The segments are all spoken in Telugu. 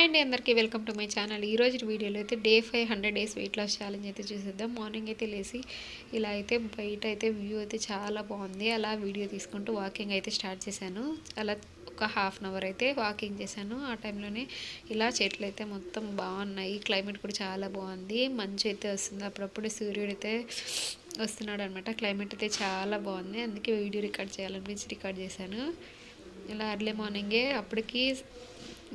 హాయ్ అండి అందరికీ వెల్కమ్ టు మై ఛానల్. ఈరోజు వీడియోలో అయితే day 500 days weight loss challenge అయితే చూసేద్దాం. మార్నింగ్ అయితే లేసి ఇలా అయితే బయట అయితే వ్యూ అయితే చాలా బాగుంది. అలా వీడియో తీసుకుంటూ వాకింగ్ అయితే స్టార్ట్ చేశాను. అలా ఒక హాఫ్ అన్ అవర్ అయితే వాకింగ్ చేశాను. ఆ టైంలోనే ఇలా చెట్లు అయితే మొత్తం బాగున్నాయి. క్లైమేట్ కూడా చాలా బాగుంది. మంచు అయితే వస్తుంది. అప్పుడప్పుడు సూర్యుడు అయితే వస్తున్నాడు అనమాట. క్లైమేట్ అయితే చాలా బాగుంది. అందుకే వీడియో రికార్డ్ చేయాలనిపించి రికార్డ్ చేశాను. ఇలా అర్లీ మార్నింగే అప్పటికి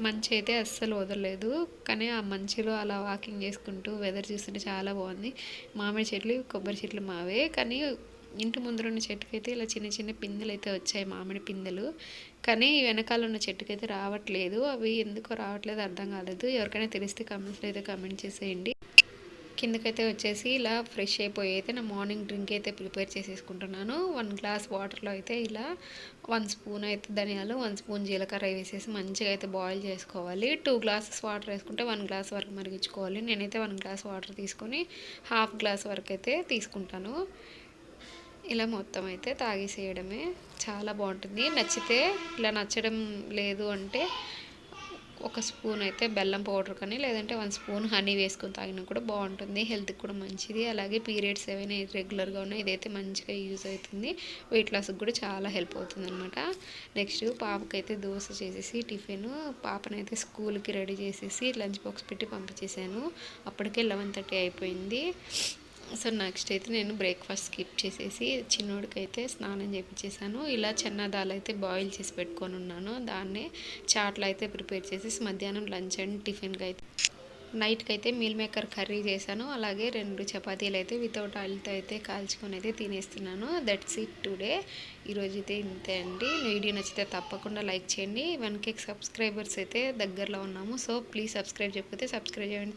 మంచి అయితే అస్సలు వదలలేదు. కానీ ఆ మంచులో అలా వాకింగ్ చేసుకుంటూ వెదర్ చూస్తుంటే చాలా బాగుంది. మామిడి చెట్లు, కొబ్బరి చెట్లు మావే. కానీ ఇంటి ముందర ఉన్న చెట్టుకైతే ఇలా చిన్న చిన్న పిందెలు అయితే వచ్చాయి, మామిడి పిందెలు. కానీ వెనకాల ఉన్న చెట్టుకైతే రావట్లేదు. అవి ఎందుకో రావట్లేదు అర్థం కాలేదు. ఎవరికైనా తెలిస్తే కమెంట్స్లో అయితే కమెంట్ చేసేయండి. కిందకైతే వచ్చేసి ఇలా ఫ్రెష్ అయిపోయి అయితే నా మార్నింగ్ డ్రింక్ అయితే ప్రిపేర్ చేసేసుకుంటున్నాను. 1 గ్లాస్ వాటర్లో అయితే ఇలా 1 స్పూన్ అయితే ధనియాలు, 1 స్పూన్ జీలకర్ర వేసేసి మంచిగా అయితే బాయిల్ చేసుకోవాలి. 2 గ్లాసెస్ వాటర్ వేసుకుంటే 1 గ్లాస్ వరకు మరిగించుకోవాలి. నేనైతే 1 గ్లాస్ వాటర్ తీసుకొని హాఫ్ గ్లాస్ వరకు అయితే తీసుకుంటాను. ఇలా మొత్తం అయితే తాగేసేయడమే. చాలా బాగుంటుంది. నచ్చితే ఇలా నచ్చడం లేదు అంటే ఒక స్పూన్ అయితే బెల్లం పౌడర్ కానీ లేదంటే 1 స్పూన్ హనీ వేసుకొని తాగినా కూడా బాగుంటుంది. హెల్త్కి కూడా మంచిది. అలాగే పీరియడ్స్ ఏవైనా ఇర్రెగ్యులర్గా ఉన్నాయి ఇదైతే మంచిగా యూజ్ అవుతుంది. వెయిట్ లాస్కి కూడా చాలా హెల్ప్ అవుతుంది అనమాట. నెక్స్ట్ పాపకైతే దోశ చేసేసి టిఫిన్, పాపనైతే స్కూల్కి రెడీ చేసేసి లంచ్ బాక్స్ పెట్టి పంపించేసాను. అప్పటికే 11:30 అయిపోయింది. సో నెక్స్ట్ అయితే నేను బ్రేక్ఫాస్ట్ స్కిప్ చేసేసి చిన్నోడికి అయితే స్నానం చేయించేసాను. ఇలా చెన్న దాల్ అయితే బాయిల్ చేసి పెట్టుకొని ఉన్నాను. దాన్నే చాట్లు అయితే ప్రిపేర్ చేసేసి మధ్యాహ్నం లంచ్ అండ్ టిఫిన్కి అయితే నైట్కి అయితే మీల్ మేకర్ కర్రీ చేశాను. అలాగే 2 చపాతీలు అయితే వితౌట్ ఆయిల్తో అయితే కాల్చుకొని అయితే తినేస్తున్నాను. That's it today. ఈరోజు అయితే ఇంతే అండి. వీడియో నచ్చితే తప్పకుండా లైక్ చేయండి. 1K సబ్స్క్రైబర్స్ అయితే దగ్గరలో ఉన్నాము. సో ప్లీజ్ సబ్స్క్రైబ్ చేయకపోతే సబ్స్క్రైబ్ చేయండి.